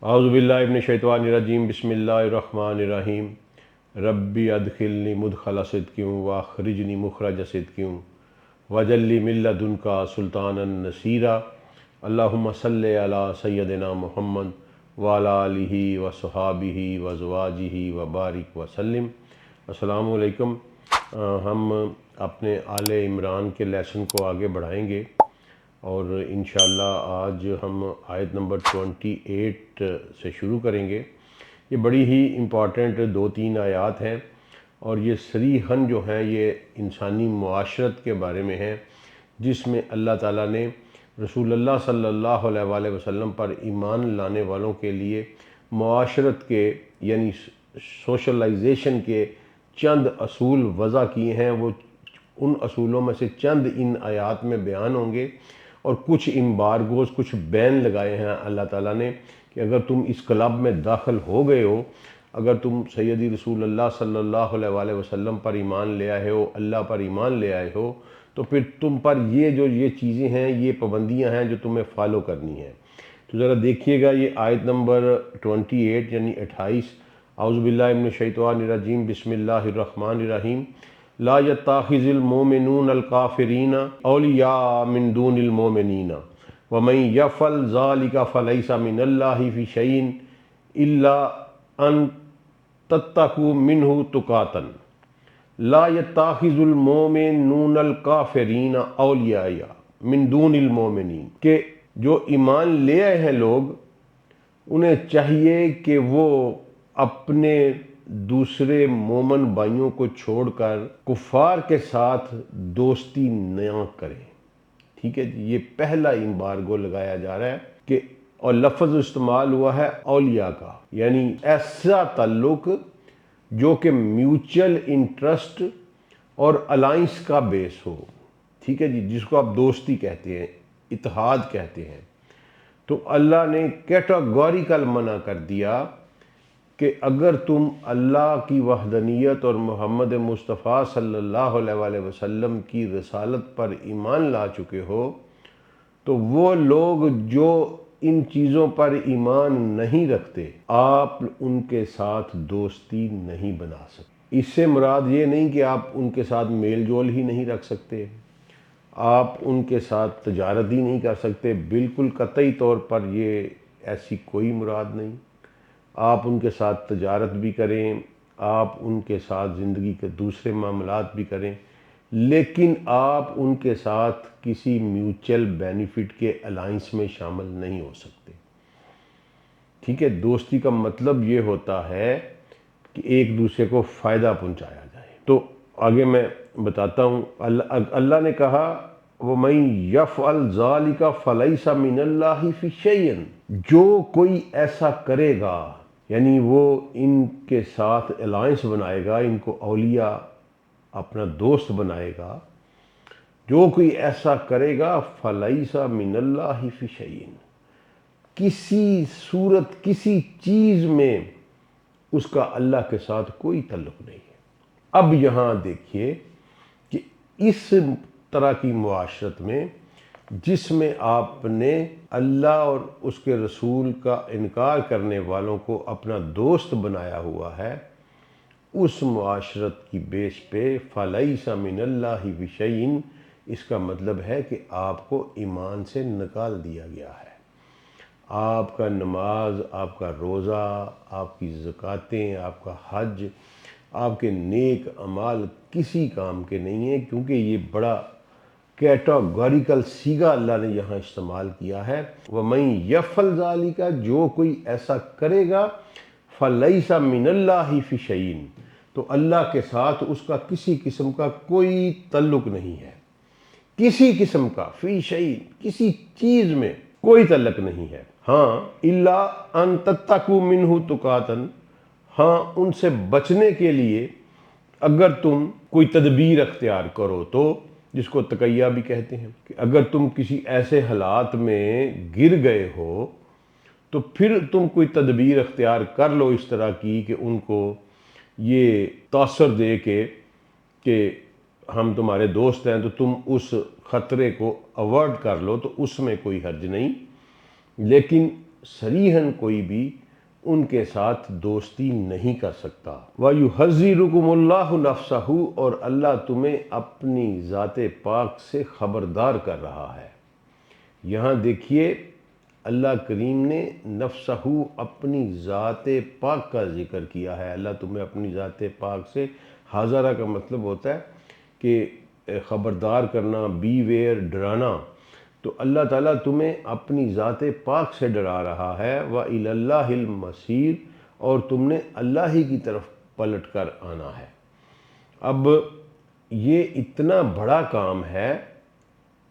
اعوذ باللہ من الشیطان الرجیم بسم اللہ الرحمن الرحیم ربی ادخلنی مدخل صدق واخرجنی مخرج صدق واجعل لی من لدنک سلطانا نصیرا اللہم صلی علی سیدنا محمد وعلی آلہ وصحابہ وازواجہ وبارک وسلم۔ السلام علیکم۔ ہم اپنے آل عمران کے لیسن کو آگے بڑھائیں گے اور انشاءاللہ آج ہم آیت نمبر 28 سے شروع کریں گے۔ یہ بڑی ہی امپورٹنٹ 2-3 آیات ہیں اور یہ صریحاً جو ہیں یہ انسانی معاشرت کے بارے میں ہیں، جس میں اللہ تعالیٰ نے رسول اللہ صلی اللہ علیہ وآلہ وسلم پر ایمان لانے والوں کے لیے معاشرت کے یعنی سوشلائزیشن کے چند اصول وضع کیے ہیں۔ وہ ان اصولوں میں سے چند ان آیات میں بیان ہوں گے، اور کچھ امبارگوز، کچھ بین لگائے ہیں اللہ تعالیٰ نے کہ اگر تم اس کلب میں داخل ہو گئے ہو، اگر تم سیدی رسول اللہ صلی اللہ علیہ وآلہ وسلم پر ایمان لے آئے ہو، اللہ پر ایمان لے آئے ہو، تو پھر تم پر یہ چیزیں ہیں، یہ پابندیاں ہیں جو تمہیں فالو کرنی ہیں۔ تو ذرا دیکھیے گا یہ آیت نمبر 28 یعنی 28۔ اعوذ باللہ من الشیطان الرجیم بسم اللہ الرحمن الرحیم۔ لا يتخذ المؤمنون الکافرین اولیاء من دون المؤمنین ومن یفعل ذلک فلیس من اللہ فی شیء الا ان تتقوا منہ تقاۃ۔ لا يتخذ المؤمنون الکافرین اولیاء من دون المؤمنین، کہ جو ایمان لے آئے ہیں لوگ، انہیں چاہیے کہ وہ اپنے دوسرے مومن بھائیوں کو چھوڑ کر کفار کے ساتھ دوستی نہ کریں۔ ٹھیک ہے جی، یہ پہلا امبارگو لگایا جا رہا ہے کہ اور لفظ استعمال ہوا ہے اولیاء کا، یعنی ایسا تعلق جو کہ میوچل انٹرسٹ اور الائنس کا بیس ہو۔ ٹھیک ہے جی، جس کو آپ دوستی کہتے ہیں، اتحاد کہتے ہیں۔ تو اللہ نے کیٹاگوریکل منع کر دیا کہ اگر تم اللہ کی وحدانیت اور محمد مصطفیٰ صلی اللہ علیہ وآلہ وسلم کی رسالت پر ایمان لا چکے ہو، تو وہ لوگ جو ان چیزوں پر ایمان نہیں رکھتے، آپ ان کے ساتھ دوستی نہیں بنا سکتے۔ اس سے مراد یہ نہیں کہ آپ ان کے ساتھ میل جول ہی نہیں رکھ سکتے، آپ ان کے ساتھ تجارت ہی نہیں کر سکتے، بالکل قطعی طور پر یہ ایسی کوئی مراد نہیں۔ آپ ان کے ساتھ تجارت بھی کریں، آپ ان کے ساتھ زندگی کے دوسرے معاملات بھی کریں، لیکن آپ ان کے ساتھ کسی میوچل بینیفٹ کے الائنس میں شامل نہیں ہو سکتے۔ ٹھیک ہے، دوستی کا مطلب یہ ہوتا ہے کہ ایک دوسرے کو فائدہ پہنچایا جائے۔ تو آگے میں بتاتا ہوں، اللہ نے کہا وَمَن يَفْعَلْ ذَلِكَ فَلَيْسَ مِنَ اللَّهِ فِي شَيْءٍ، جو کوئی ایسا کرے گا، یعنی وہ ان کے ساتھ الائنس بنائے گا، ان کو اولیاء اپنا دوست بنائے گا، جو کوئی ایسا کرے گا فَلَيْسَ مِنَ اللَّهِ فِي شَيْءٍ، کسی صورت کسی چیز میں اس کا اللہ کے ساتھ کوئی تعلق نہیں ہے۔ اب یہاں دیکھیے کہ اس طرح کی معاشرت میں جس میں آپ نے اللہ اور اس کے رسول کا انکار کرنے والوں کو اپنا دوست بنایا ہوا ہے، اس معاشرت کی بیس پہ فَلَيْسَ مِنَ اللَّهِ بِشَيْءٍ، اس کا مطلب ہے کہ آپ کو ایمان سے نکال دیا گیا ہے۔ آپ کا نماز، آپ کا روزہ، آپ کی زکوٰتیں، آپ کا حج، آپ کے نیک اعمال کسی کام کے نہیں ہیں، کیونکہ یہ بڑا کیٹاگوریکل صیغہ اللہ نے یہاں استعمال کیا ہے۔ وَمَن يَفْعَلْ ذَلِكَ، جو کوئی ایسا کرے گا، فَلَيْسَ مِنَ اللَّهِ فِي شَيْءٍ، تو اللہ کے ساتھ اس کا کسی قسم کا کوئی تعلق نہیں ہے، کسی قسم کا، فی شیء، کسی چیز میں کوئی تعلق نہیں ہے۔ ہاں، الا ان تتقوا منہ تقاتن، ہاں ان سے بچنے کے لیے اگر تم کوئی تدبیر اختیار کرو تو، جس کو تقیہ بھی کہتے ہیں، کہ اگر تم کسی ایسے حالات میں گر گئے ہو تو پھر تم کوئی تدبیر اختیار کر لو اس طرح کی کہ ان کو یہ تاثر دے کہ ہم تمہارے دوست ہیں، تو تم اس خطرے کو اوائڈ کر لو، تو اس میں کوئی حرج نہیں۔ لیکن صریحاً کوئی بھی ان کے ساتھ دوستی نہیں کر سکتا۔ وَيُحَذِّرُكُمُ اللَّهُ نَفْسَهُ، اور اللہ تمہیں اپنی ذات پاک سے خبردار کر رہا ہے۔ یہاں دیکھیے اللہ کریم نے نفسہ، اپنی ذات پاک کا ذکر کیا ہے۔ اللہ تمہیں اپنی ذات پاک سے، حاضرہ کا مطلب ہوتا ہے کہ خبردار کرنا، بی ویئر، ڈرانا۔ تو اللہ تعالیٰ تمہیں اپنی ذات پاک سے ڈرا رہا ہے۔ وَإِلَى اللَّهِ الْمَصِيرُ، اور تم نے اللہ ہی کی طرف پلٹ کر آنا ہے۔ اب یہ اتنا بڑا کام ہے،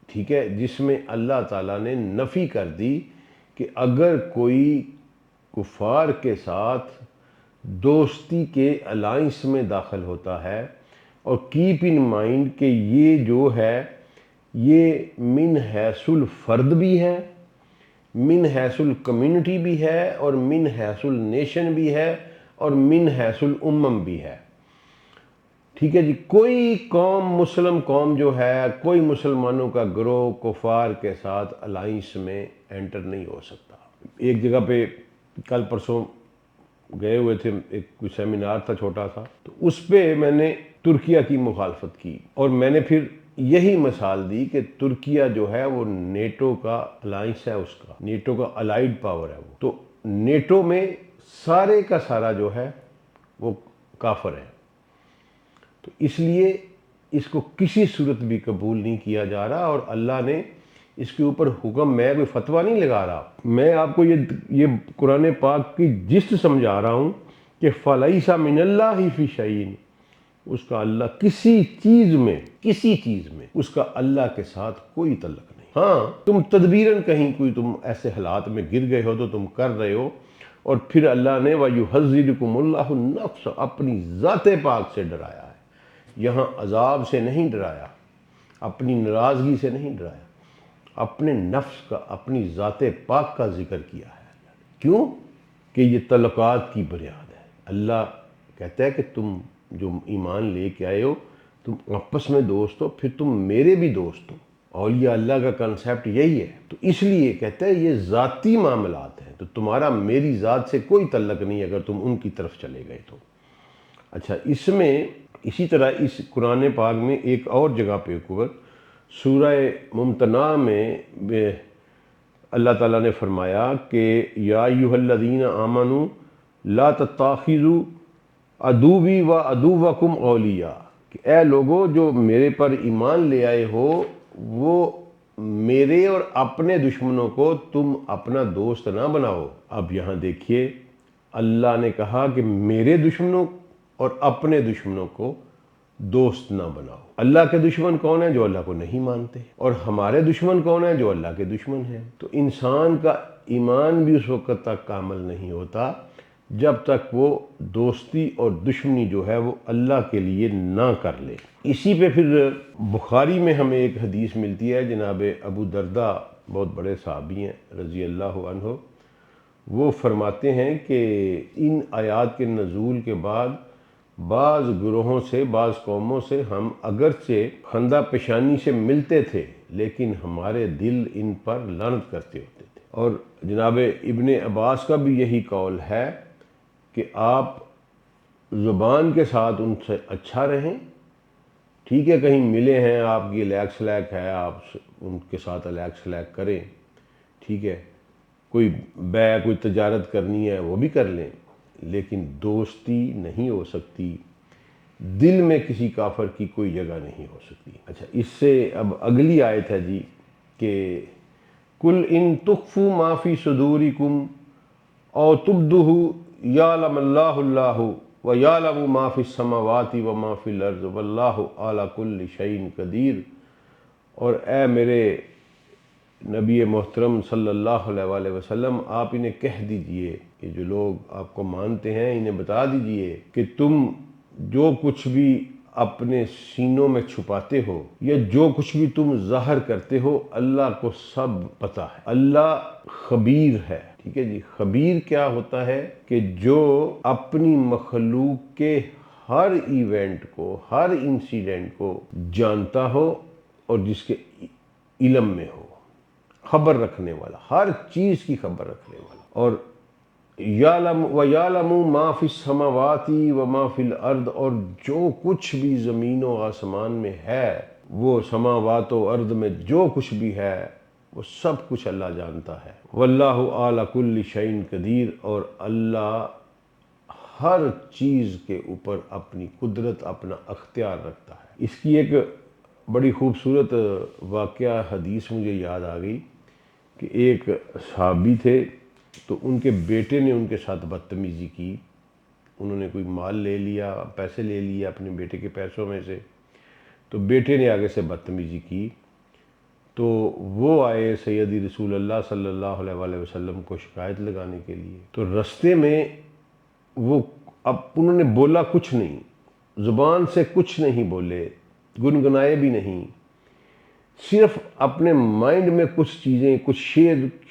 ٹھیک ہے، جس میں اللہ تعالیٰ نے نفی کر دی کہ اگر کوئی کفار کے ساتھ دوستی کے الائنس میں داخل ہوتا ہے، اور کیپ ان مائنڈ کہ یہ جو ہے یہ من حیث الفرد بھی ہے، من حیث الکمیونٹی بھی ہے، اور من حیث النیشن بھی ہے، اور من حیث الامم بھی ہے۔ ٹھیک ہے جی، کوئی قوم، مسلم قوم جو ہے، کوئی مسلمانوں کا گروہ کفار کے ساتھ الائنس میں انٹر نہیں ہو سکتا۔ ایک جگہ پہ کل پرسوں گئے ہوئے تھے، ایک کوئی سیمینار تھا چھوٹا سا، تو اس پہ میں نے ترکیہ کی مخالفت کی، اور میں نے پھر یہی مثال دی کہ ترکیہ جو ہے وہ نیٹو کا الائنس ہے، اس کا نیٹو کا الائیڈ پاور ہے وہ، تو نیٹو میں سارے کا سارا جو ہے وہ کافر ہے۔ تو اس لیے اس کو کسی صورت بھی قبول نہیں کیا جا رہا، اور اللہ نے اس کے اوپر حکم، میں کوئی فتویٰ نہیں لگا رہا، میں آپ کو یہ قرآن پاک کی جست سمجھا رہا ہوں کہ فَلَيْسَ مِنَ اللَّهِ فِي شَيْءٍ، اس کا اللہ کسی چیز میں اس کا اللہ کے ساتھ کوئی تعلق نہیں۔ ہاں تم تدبیراً کہیں کوئی تم ایسے حالات میں گر گئے ہو تو تم کر رہے ہو، اور پھر اللہ نے وَيُحَذِّرُكُمُ اللَّهُ النَّفْسَ، اپنی ذات پاک سے ڈرایا ہے۔ یہاں عذاب سے نہیں ڈرایا، اپنی ناراضگی سے نہیں ڈرایا، اپنے نفس کا، اپنی ذات پاک کا ذکر کیا ہے۔ کیوں؟ کہ یہ تعلقات کی بنیاد ہے۔ اللہ کہتا ہے کہ تم جو ایمان لے کے آئے ہو، تم آپس میں دوست ہو، پھر تم میرے بھی دوست ہو۔ اولیاء اللہ کا کنسیپٹ یہی ہے۔ تو اس لیے کہتا ہے یہ ذاتی معاملات ہیں، تو تمہارا میری ذات سے کوئی تعلق نہیں اگر تم ان کی طرف چلے گئے تو۔ اچھا، اس میں اسی طرح اس قرآن پاک میں ایک اور جگہ پہ اوپر سورہ ممتنع میں اللہ تعالیٰ نے فرمایا کہ یا ایھا الذین آمنوا لا تتخذوا عدوی و عدوکم اولیاء، کہ اے لوگو جو میرے پر ایمان لے آئے ہو، وہ میرے اور اپنے دشمنوں کو تم اپنا دوست نہ بناؤ۔ اب یہاں دیکھیے اللہ نے کہا کہ میرے دشمنوں اور اپنے دشمنوں کو دوست نہ بناؤ۔ اللہ کے دشمن کون ہیں؟ جو اللہ کو نہیں مانتے، اور ہمارے دشمن کون ہیں؟ جو اللہ کے دشمن ہیں۔ تو انسان کا ایمان بھی اس وقت تک کامل نہیں ہوتا جب تک وہ دوستی اور دشمنی جو ہے وہ اللہ کے لیے نہ کر لے۔ اسی پہ پھر بخاری میں ہمیں ایک حدیث ملتی ہے، جناب ابو درداء بہت بڑے صحابی ہیں رضی اللہ عنہ، وہ فرماتے ہیں کہ ان آیات کے نزول کے بعد بعض گروہوں سے، بعض قوموں سے ہم اگرچہ خندہ پیشانی سے ملتے تھے، لیکن ہمارے دل ان پر لعنت کرتے ہوتے تھے۔ اور جناب ابن عباس کا بھی یہی قول ہے کہ آپ زبان کے ساتھ ان سے اچھا رہیں، ٹھیک ہے، کہیں ملے ہیں، آپ کی لیک سلیک ہے، آپ ان کے ساتھ لیک سلیک کریں، ٹھیک ہے، کوئی بیع، کوئی تجارت کرنی ہے وہ بھی کر لیں، لیکن دوستی نہیں ہو سکتی، دل میں کسی کافر کی کوئی جگہ نہیں ہو سکتی۔ اچھا، اس سے اب اگلی آیت ہے جی کہ کل ان تخفوا ما فی صدورکم او تبدوہ یعلم اللہ ویعلم ما فی السماوات وما فی الارض واللہ علی کل شیء قدیر۔ اور اے میرے نبی محترم صلی اللہ علیہ وآلہ وسلم، آپ انہیں کہہ دیجئے کہ جو لوگ آپ کو مانتے ہیں انہیں بتا دیجئے کہ تم جو کچھ بھی اپنے سینوں میں چھپاتے ہو یا جو کچھ بھی تم ظاہر کرتے ہو، اللہ کو سب پتہ ہے۔ اللہ خبیر ہے، ٹھیک ہے جی۔ خبیر کیا ہوتا ہے؟ کہ جو اپنی مخلوق کے ہر ایونٹ کو، ہر انسیڈنٹ کو جانتا ہو اور جس کے علم میں ہو، خبر رکھنے والا، ہر چیز کی خبر رکھنے والا۔ اور یعلم ما فی السماوات و ما فی الارض، اور جو کچھ بھی زمین و آسمان میں ہے، وہ سماوات و ارض میں جو کچھ بھی ہے وہ سب کچھ اللہ جانتا ہے۔ واللہ اعلی کل شیء قدیر، اور اللہ ہر چیز کے اوپر اپنی قدرت، اپنا اختیار رکھتا ہے۔ اس کی ایک بڑی خوبصورت واقعہ حدیث مجھے یاد آ گئی کہ ایک صحابی تھے، تو ان کے بیٹے نے ان کے ساتھ بدتمیزی کی۔ انہوں نے کوئی مال لے لیا، پیسے لے لیے اپنے بیٹے کے پیسوں میں سے، تو بیٹے نے آگے سے بدتمیزی کی، تو وہ آئے سیدی رسول اللہ صلی اللہ علیہ وآلہ وسلم کو شکایت لگانے کے لیے۔ تو رستے میں وہ انہوں نے بولا کچھ نہیں، زبان سے کچھ نہیں بولے، گنگنائے بھی نہیں، صرف اپنے مائنڈ میں کچھ چیزیں، کچھ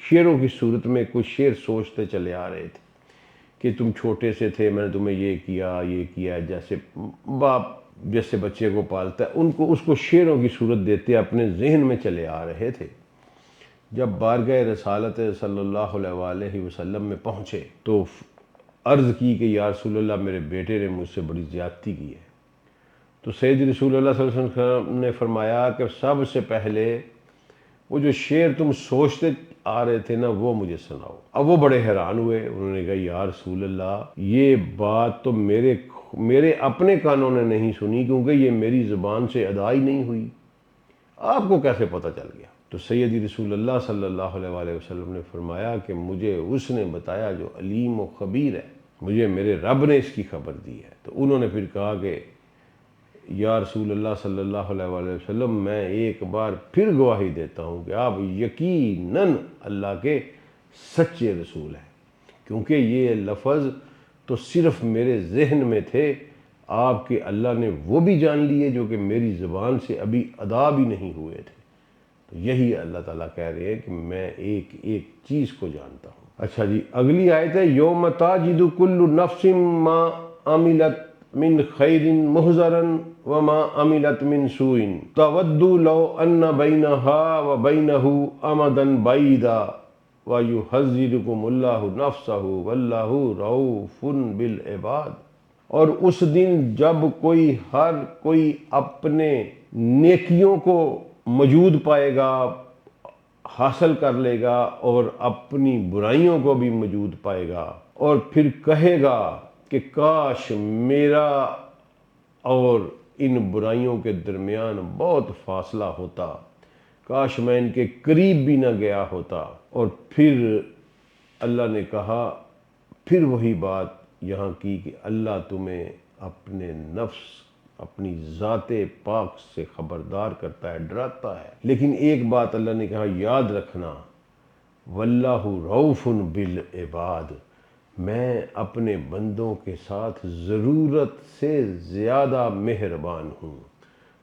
شعروں کی صورت میں کچھ شعر سوچتے چلے آ رہے تھے کہ تم چھوٹے سے تھے، میں نے تمہیں یہ کیا، جیسے باپ جیسے بچے کو پالتا ہے، اس کو شعروں کی صورت دیتے اپنے ذہن میں چلے آ رہے تھے۔ جب بارگاہ رسالت صلی اللہ علیہ وآلہ وسلم میں پہنچے تو عرض کی کہ یا رسول اللہ، میرے بیٹے نے مجھ سے بڑی زیادتی کی ہے۔ تو سید رسول اللہ صلی اللہ علیہ وسلم نے فرمایا کہ سب سے پہلے وہ جو شعر تم سوچتے آ رہے تھے نا، وہ مجھے سناؤ۔ اب وہ بڑے حیران ہوئے، انہوں نے کہا یا رسول اللہ، یہ بات تو میرے اپنے کانوں نے نہیں سنی، کیونکہ یہ میری زبان سے ادا ہی نہیں ہوئی، آپ کو کیسے پتہ چل گیا؟ تو سیدی رسول اللہ صلی اللہ علیہ وآلہ وسلم نے فرمایا کہ مجھے اس نے بتایا جو علیم و خبیر ہے، مجھے میرے رب نے اس کی خبر دی ہے۔ تو انہوں نے پھر کہا کہ یا رسول اللہ صلی اللہ علیہ وآلہ وسلم، میں ایک بار پھر گواہی دیتا ہوں کہ آپ یقیناً اللہ کے سچے رسول ہیں، کیونکہ یہ لفظ تو صرف میرے ذہن میں تھے، آپ کے اللہ نے وہ بھی جان لیے جو کہ میری زبان سے ابھی ادا بھی نہیں ہوئے تھے۔ تو یہی اللہ تعالیٰ کہہ رہے ہیں کہ میں ایک ایک چیز کو جانتا ہوں۔ اچھا جی، اگلی آیت ہے یوم تجد کل نفس ما عملت من خیر محضرا وما عملت من سوء تود لو ان بینہا وبینہ امدا بعیدا ویحذرکم اللہ نفسہ واللہ رؤوف بالعباد۔ اور اس دن جب ہر کوئی اپنے نیکیوں کو موجود پائے گا، حاصل کر لے گا، اور اپنی برائیوں کو بھی موجود پائے گا، اور پھر کہے گا کہ کاش میرا اور ان برائیوں کے درمیان بہت فاصلہ ہوتا، کاش میں ان کے قریب بھی نہ گیا ہوتا۔ اور پھر اللہ نے کہا، پھر وہی بات یہاں کی کہ اللہ تمہیں اپنے نفس، اپنی ذات پاک سے خبردار کرتا ہے، ڈراتا ہے۔ لیکن ایک بات اللہ نے کہا یاد رکھنا، واللہ رؤوف بالعباد، میں اپنے بندوں کے ساتھ ضرورت سے زیادہ مہربان ہوں۔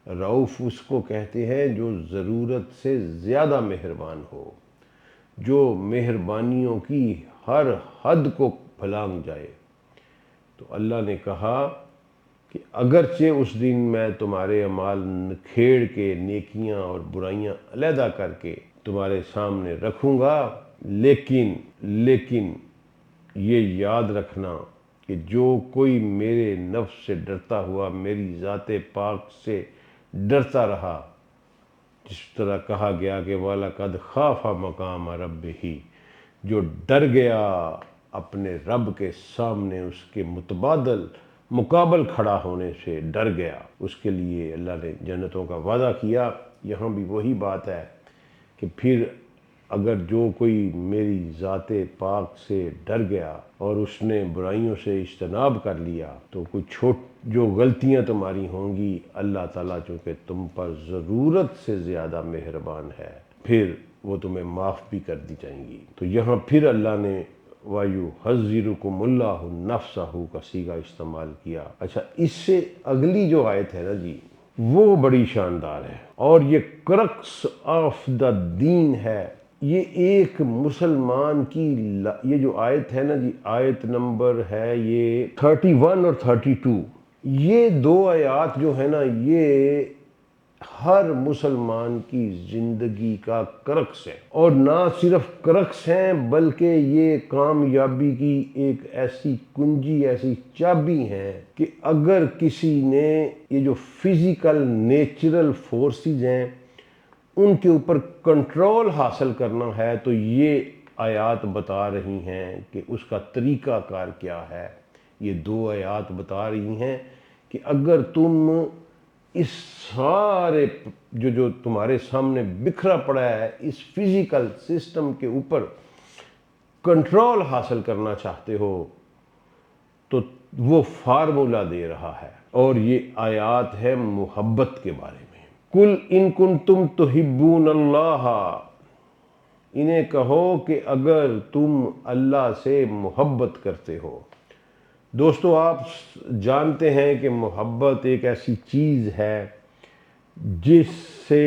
رؤوف اس کو کہتے ہیں جو ضرورت سے زیادہ مہربان ہو، جو مہربانیوں کی ہر حد کو پھلانگ جائے۔ تو اللہ نے کہا کہ اگرچہ اس دن میں تمہارے اعمال کھیڑ کے، نیکیاں اور برائیاں علیحدہ کر کے تمہارے سامنے رکھوں گا، لیکن یہ یاد رکھنا کہ جو کوئی میرے نفس سے ڈرتا ہوا، میری ذات پاک سے ڈرتا رہا، جس طرح کہا گیا کہ وَلَقَدْ خَافَ مَقَامَ رَبِّهِ، جو ڈر گیا اپنے رب کے سامنے، اس کے مقابل کھڑا ہونے سے ڈر گیا، اس کے لیے اللہ نے جنتوں کا وعدہ کیا۔ یہاں بھی وہی بات ہے کہ پھر اگر جو کوئی میری ذات پاک سے ڈر گیا اور اس نے برائیوں سے اجتناب کر لیا، تو جو غلطیاں تمہاری ہوں گی، اللہ تعالیٰ چونکہ تم پر ضرورت سے زیادہ مہربان ہے، پھر وہ تمہیں معاف بھی کر دی جائیں گی۔ تو یہاں پھر اللہ نے وَيُحَذِّرُكُمُ اللَّهُ نَفْسَهُ کا صیغہ استعمال کیا۔ اچھا، اس سے اگلی جو آیت ہے نا جی، وہ بڑی شاندار ہے، اور یہ کرکس آف دا دین ہے۔ یہ ایک مسلمان کی یہ جو آیت ہے نا جی، آیت نمبر ہے یہ 31 اور 32، یہ دو آیات جو ہے نا، یہ ہر مسلمان کی زندگی کا کرکس ہے، اور نہ صرف کرکس ہیں بلکہ یہ کامیابی کی ایک ایسی کنجی، ایسی چابی ہے کہ اگر کسی نے یہ جو فزیکل نیچرل فورسز ہیں ان کے اوپر کنٹرول حاصل کرنا ہے تو یہ آیات بتا رہی ہیں کہ اس کا طریقہ کار کیا ہے۔ یہ دو آیات بتا رہی ہیں کہ اگر تم اس سارے جو تمہارے سامنے بکھرا پڑا ہے اس فزیکل سسٹم کے اوپر کنٹرول حاصل کرنا چاہتے ہو تو وہ فارمولہ دے رہا ہے، اور یہ آیات ہے محبت کے بارے میں۔ قُلْ إِن كُنتُمْ تُحِبُّونَ اللَّهَ، انہیں کہو کہ اگر تم اللہ سے محبت کرتے ہو۔ دوستو، آپ جانتے ہیں کہ محبت ایک ایسی چیز ہے جس سے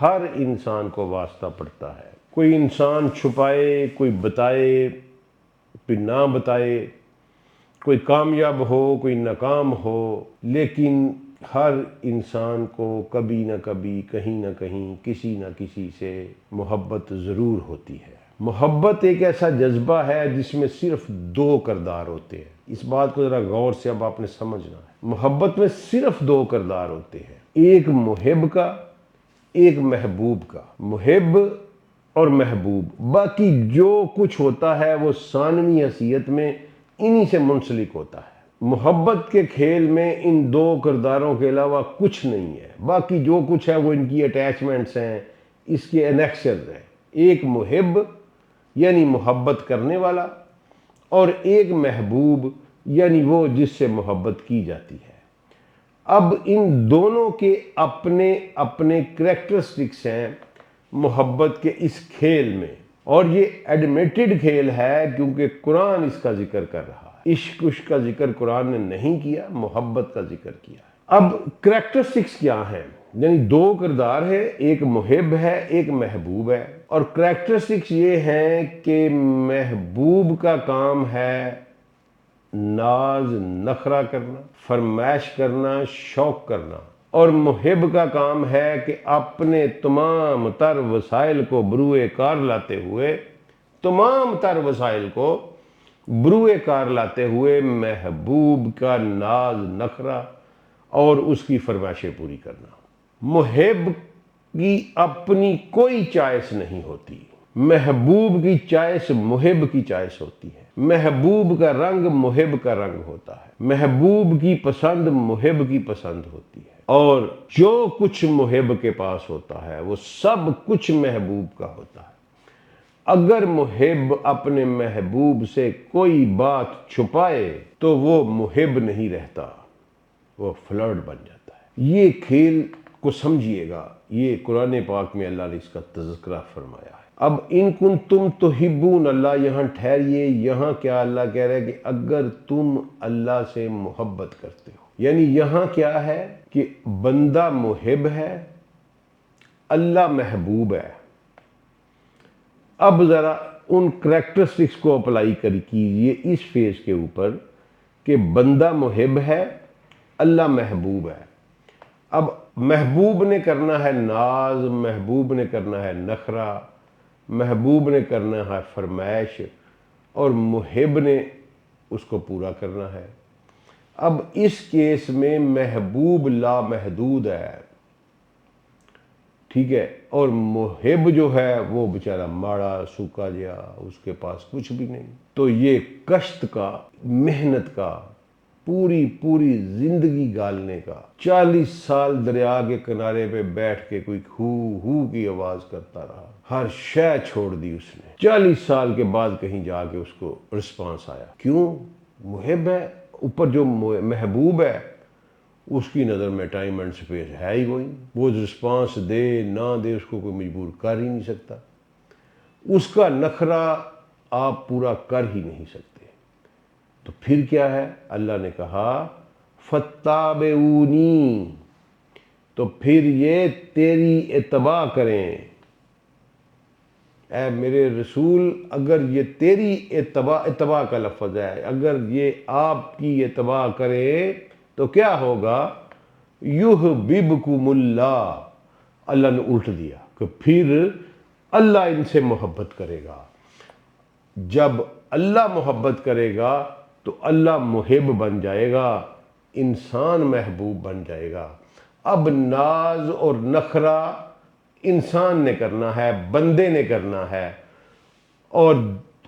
ہر انسان کو واسطہ پڑتا ہے۔ کوئی انسان چھپائے، کوئی بتائے، کوئی نہ بتائے، کوئی کامیاب ہو، کوئی ناکام ہو، لیکن ہر انسان کو کبھی نہ کبھی، کہیں نہ کہیں، کسی نہ کسی سے محبت ضرور ہوتی ہے۔ محبت ایک ایسا جذبہ ہے جس میں صرف دو کردار ہوتے ہیں۔ اس بات کو ذرا غور سے اب آپ نے سمجھنا ہے۔ محبت میں صرف دو کردار ہوتے ہیں، ایک محب کا، ایک محبوب کا۔ محب اور محبوب، باقی جو کچھ ہوتا ہے وہ ثانوی حیثیت میں انہی سے منسلک ہوتا ہے۔ محبت کے کھیل میں ان دو کرداروں کے علاوہ کچھ نہیں ہے، باقی جو کچھ ہے وہ ان کی اٹیچمنٹس ہیں، اس کے انیکسرز ہیں۔ ایک محب یعنی محبت کرنے والا، اور ایک محبوب یعنی وہ جس سے محبت کی جاتی ہے۔ اب ان دونوں کے اپنے اپنے کریکٹرسٹکس ہیں محبت کے اس کھیل میں، اور یہ ایڈمیٹڈ کھیل ہے کیونکہ قرآن اس کا ذکر کر رہا ہے۔ عشق کا ذکر قرآن نے نہیں کیا، محبت کا ذکر کیا ہے۔ اب کریکٹرسٹکس کیا ہیں؟ یعنی دو کردار ہے، ایک محب ہے، ایک محبوب ہے، اور کریکٹرسٹکس یہ ہیں کہ محبوب کا کام ہے ناز نخرہ کرنا، فرمائش کرنا، شوق کرنا، اور محب کا کام ہے کہ اپنے تمام تر وسائل کو بروئے کار لاتے ہوئے، تمام تر وسائل کو بروئے کار لاتے ہوئے محبوب کا ناز نخرہ اور اس کی فرمائشیں پوری کرنا۔ محب کی اپنی کوئی چوائس نہیں ہوتی، محبوب کی چوائس محب کی چوائس ہوتی ہے۔ محبوب کا رنگ محب کا رنگ ہوتا ہے، محبوب کی پسند محب کی پسند ہوتی ہے، اور جو کچھ محب کے پاس ہوتا ہے وہ سب کچھ محبوب کا ہوتا ہے۔ اگر محب اپنے محبوب سے کوئی بات چھپائے تو وہ محب نہیں رہتا، وہ فلرٹ بن جاتا ہے۔ یہ کھیل کو سمجھیے گا، یہ قرآن پاک میں اللہ نے اس کا تذکرہ فرمایا ہے۔ اب ان کنتم تحبون اللہ، یہاں ٹھہریے، یہاں کیا اللہ کہہ رہا ہے کہ اگر تم اللہ سے محبت کرتے ہو، یعنی یہاں کیا ہے کہ بندہ محب ہے، اللہ محبوب ہے۔ اب ذرا ان کریکٹرسٹکس کو اپلائی کیجئے اس فیز کے اوپر کہ بندہ محب ہے، اللہ محبوب ہے۔ اب محبوب نے کرنا ہے ناز، محبوب نے کرنا ہے نخرہ، محبوب نے کرنا ہے فرمائش، اور محب نے اس کو پورا کرنا ہے۔ اب اس کیس میں محبوب لامحدود ہے، ٹھیک ہے، اور محب جو ہے وہ بیچارہ ماڑا سوکھا گیا، اس کے پاس کچھ بھی نہیں۔ تو یہ کشت کا، محنت کا، پوری زندگی گالنے کا، 40 سال دریا کے کنارے پہ بیٹھ کے کوئی ہو ہو کی آواز کرتا رہا، ہر شے چھوڑ دی اس نے، 40 سال کے بعد کہیں جا کے اس کو رسپانس آیا۔ کیوں؟ محب ہے، اوپر جو محبوب ہے اس کی نظر میں ٹائم اینڈ سپیس ہے ہی وہی، وہ رسپانس دے نہ دے اس کو کوئی مجبور کر ہی نہیں سکتا، اس کا نخرہ آپ پورا کر ہی نہیں سکتے۔ تو پھر کیا ہے؟ اللہ نے کہا فَاتَّبِعُونِی، تو پھر یہ تیری اتباع کریں، اے میرے رسول، اگر یہ تیری اتباع کا لفظ ہے، اگر یہ آپ کی اتباع کرے تو کیا ہوگا؟ یحببکم اللہ، اللہ نے الٹ دیا کہ پھر اللہ ان سے محبت کرے گا۔ جب اللہ محبت کرے گا تو اللہ محب بن جائے گا، انسان محبوب بن جائے گا۔ اب ناز اور نخرہ انسان نے کرنا ہے، بندے نے کرنا ہے، اور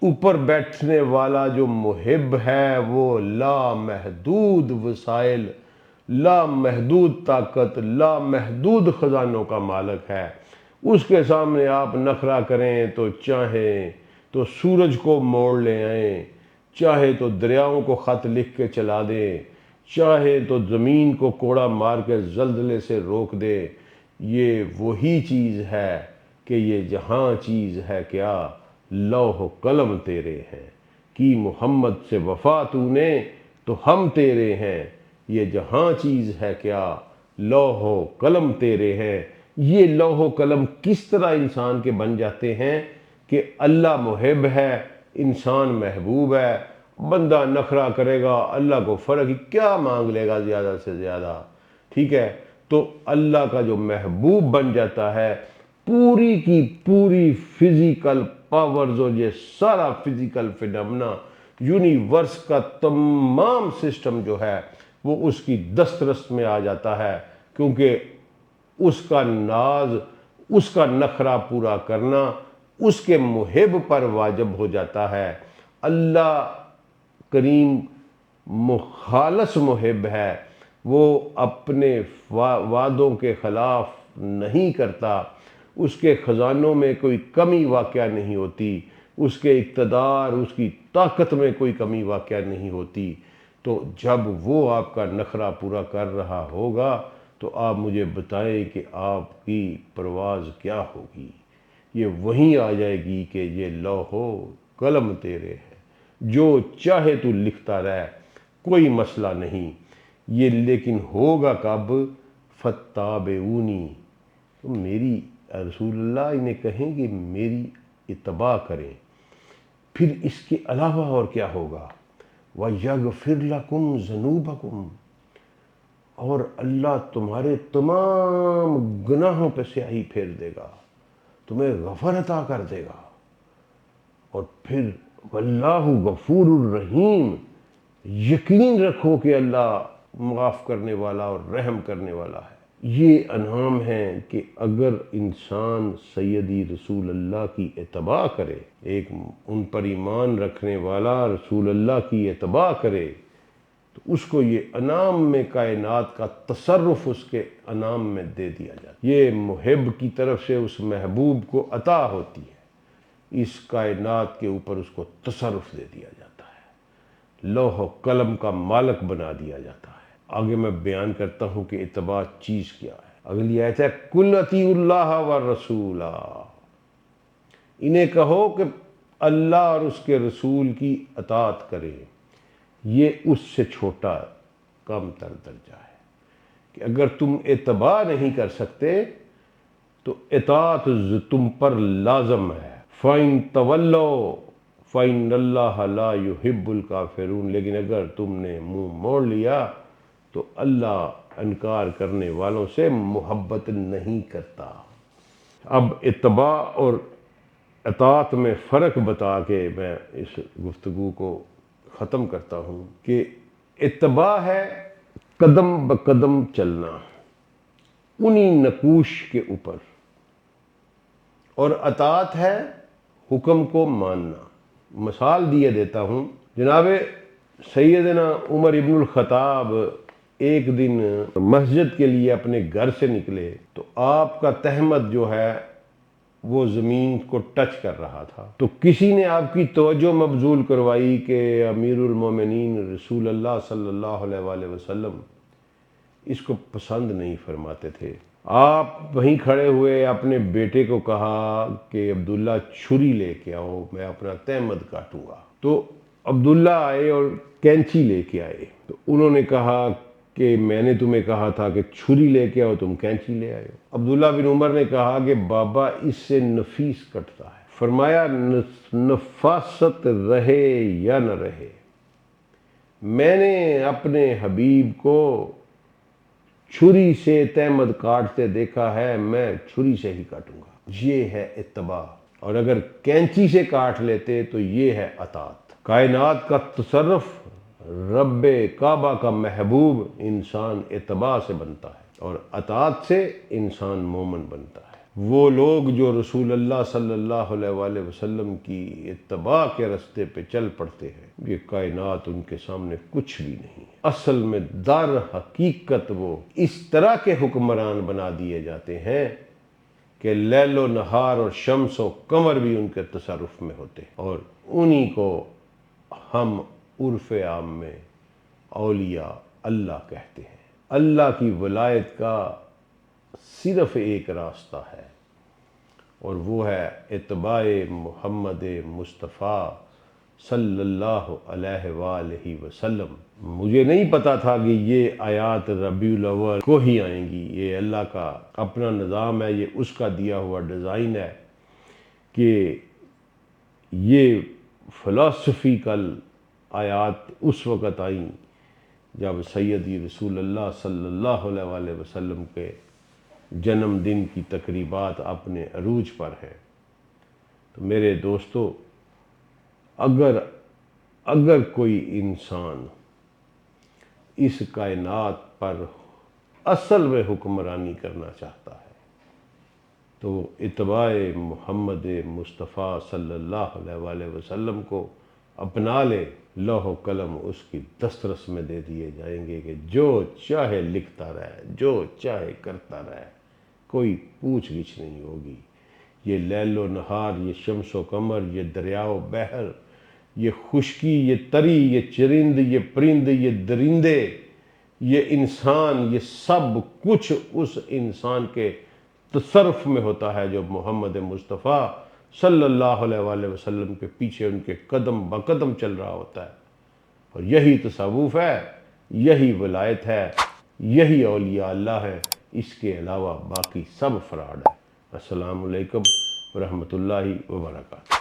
اوپر بیٹھنے والا جو محب ہے وہ لامحدود وسائل، لامحدود طاقت، لامحدود خزانوں کا مالک ہے۔ اس کے سامنے آپ نخرہ کریں تو چاہیں تو سورج کو موڑ لے آئیں، چاہے تو دریاؤں کو خط لکھ کے چلا دیں، چاہے تو زمین کو کوڑا مار کے زلزلے سے روک دے۔ یہ وہی چیز ہے کہ یہ جہاں چیز ہے کیا، لوح و قلم تیرے ہیں، کی محمد سے وفا تو نے تو ہم تیرے ہیں۔ یہ جہاں چیز ہے کیا، لوح و قلم تیرے ہیں۔ یہ لوح و قلم کس طرح انسان کے بن جاتے ہیں کہ اللہ محب ہے، انسان محبوب ہے۔ بندہ نخرہ کرے گا، اللہ کو فرق ہی کیا مانگ لے گا زیادہ سے زیادہ، ٹھیک ہے؟ تو اللہ کا جو محبوب بن جاتا ہے، پوری کی پوری فزیکل پاورز اور یہ سارا فزیکل فینامنا، یونیورس کا تمام سسٹم جو ہے وہ اس کی دسترس میں آ جاتا ہے، کیونکہ اس کا ناز، اس کا نخرہ پورا کرنا اس کے محب پر واجب ہو جاتا ہے۔ اللہ کریم مخالص محب ہے، وہ اپنے وعدوں کے خلاف نہیں کرتا، اس کے خزانوں میں کوئی کمی واقع نہیں ہوتی، اس کے اقتدار، اس کی طاقت میں کوئی کمی واقع نہیں ہوتی۔ تو جب وہ آپ کا نخرہ پورا کر رہا ہوگا تو آپ مجھے بتائیں کہ آپ کی پرواز کیا ہوگی۔ یہ وہیں آ جائے گی کہ یہ لوح و قلم تیرے ہے، جو چاہے تو لکھتا رہ، کوئی مسئلہ نہیں۔ یہ لیکن ہوگا کب؟ فتابعونی، تو میری رسول اللہ انہیں کہیں کہ میری اتباع کریں۔ پھر اس کے علاوہ اور کیا ہوگا؟ وَيَغْفِرْ لَكُمْ ذُنُوبَكُمْ، اور اللہ تمہارے تمام گناہوں پہ سیاہی پھیر دے گا، تمہیں غفر عطا کر دے گا۔ اور پھر واللہ غفور الرحیم، یقین رکھو کہ اللہ معاف کرنے والا اور رحم کرنے والا ہے۔ یہ انعام ہیں کہ اگر انسان سیدی رسول اللہ کی اتباع کرے، ایک ان پر ایمان رکھنے والا رسول اللہ کی اتباع کرے، تو اس کو یہ انعام میں کائنات کا تصرف اس کے انعام میں دے دیا جاتا ہے۔ یہ محب کی طرف سے اس محبوب کو عطا ہوتی ہے، اس کائنات کے اوپر اس کو تصرف دے دیا جاتا ہے، لوح و قلم کا مالک بنا دیا جاتا ہے۔ آگے میں بیان کرتا ہوں کہ اتباع چیز کیا ہے۔ اگلی آیت ہے قُلْ اطیعوا اللہ والرسول، انہیں کہو کہ اللہ اور اس کے رسول کی اطاعت کریں۔ یہ اس سے چھوٹا کم تر درجہ ہے کہ اگر تم اتباع نہیں کر سکتے تو اطاعت تم پر لازم ہے۔ فَإِن تَوَلَّوْا فَإِنَّ اللَّهَ لَا يُحِبُّ الْكَافِرُونَ، لیکن اگر تم نے منہ موڑ لیا تو اللہ انکار کرنے والوں سے محبت نہیں کرتا۔ اب اتباع اور اطاعت میں فرق بتا کے میں اس گفتگو کو ختم کرتا ہوں کہ اتباع ہے قدم بقدم چلنا انہی نقوش کے اوپر، اور اطاعت ہے حکم کو ماننا۔ مثال دیے دیتا ہوں، جناب سیدنا عمر ابن الخطاب ایک دن مسجد کے لیے اپنے گھر سے نکلے تو آپ کا تہمت جو ہے وہ زمین کو ٹچ کر رہا تھا، تو کسی نے آپ کی توجہ مبذول کروائی کہ امیر المومنین رسول اللہ صلی اللہ علیہ وآلہ وسلم اس کو پسند نہیں فرماتے تھے۔ آپ وہیں کھڑے ہوئے، اپنے بیٹے کو کہا کہ عبداللہ چھری لے کے آؤ، میں اپنا تہمت کاٹوں گا۔ تو عبداللہ آئے اور کینچی لے کے آئے، تو انہوں نے کہا کہ میں نے تمہیں کہا تھا کہ چھری لے کے آؤ، تم کینچی لے آئے ہو۔ عبداللہ بن عمر نے کہا کہ بابا اس سے نفیس کٹتا ہے۔ فرمایا نفاست رہے یا نہ رہے، میں نے اپنے حبیب کو چھری سے تحمد کاٹتے دیکھا ہے، میں چھری سے ہی کاٹوں گا۔ یہ ہے اتباع، اور اگر کینچی سے کاٹ لیتے تو یہ ہے اطاعت۔ کائنات کا تصرف، رب کعبہ کا محبوب انسان اتباع سے بنتا ہے، اور اطاعت سے انسان مومن بنتا ہے۔ وہ لوگ جو رسول اللہ صلی اللہ علیہ وآلہ وسلم کی اتباع کے راستے پہ چل پڑتے ہیں، یہ کائنات ان کے سامنے کچھ بھی نہیں ہے۔ اصل میں در حقیقت وہ اس طرح کے حکمران بنا دیے جاتے ہیں کہ لیل و نہار اور شمس و قمر بھی ان کے تصرف میں ہوتے ہیں، اور انہی کو ہم عرف عام میں اولیاء اللہ کہتے ہیں۔ اللہ کی ولایت کا صرف ایک راستہ ہے، اور وہ ہے اتباع محمد مصطفیٰ صلی اللہ علیہ وآلہ وسلم۔ مجھے نہیں پتا تھا کہ یہ آیات ربیع الاول کو ہی آئیں گی۔ یہ اللہ کا اپنا نظام ہے، یہ اس کا دیا ہوا ڈیزائن ہے کہ یہ فلسفیکل آیات اس وقت آئیں جب سیدی رسول اللہ صلی اللہ علیہ وآلہ وسلم کے جنم دن کی تقریبات اپنے عروج پر ہیں۔ تو میرے دوستو، اگر کوئی انسان اس کائنات پر اصل میں حکمرانی کرنا چاہتا ہے تو اتباع محمد مصطفیٰ صلی اللہ علیہ وآلہ وسلم کو اپنا لے، لوح و قلم اس کی دسترس میں دے دیے جائیں گے کہ جو چاہے لکھتا رہے، جو چاہے کرتا رہے، کوئی پوچھ گچھ نہیں ہوگی۔ یہ لیل و نہار، یہ شمس و قمر، یہ دریا و بحر، یہ خشکی، یہ تری، یہ چرند، یہ پرند، یہ درندے، یہ انسان، یہ سب کچھ اس انسان کے تصرف میں ہوتا ہے جو محمد مصطفیٰ صلی اللہ علیہ وآلہ وسلم کے پیچھے ان کے قدم بقدم چل رہا ہوتا ہے۔ اور یہی تصوف ہے، یہی ولایت ہے، یہی اولیاء اللہ ہے۔ اس کے علاوہ باقی سب فراڈ ہے۔ السلام علیکم ورحمۃ اللہ وبرکاتہ۔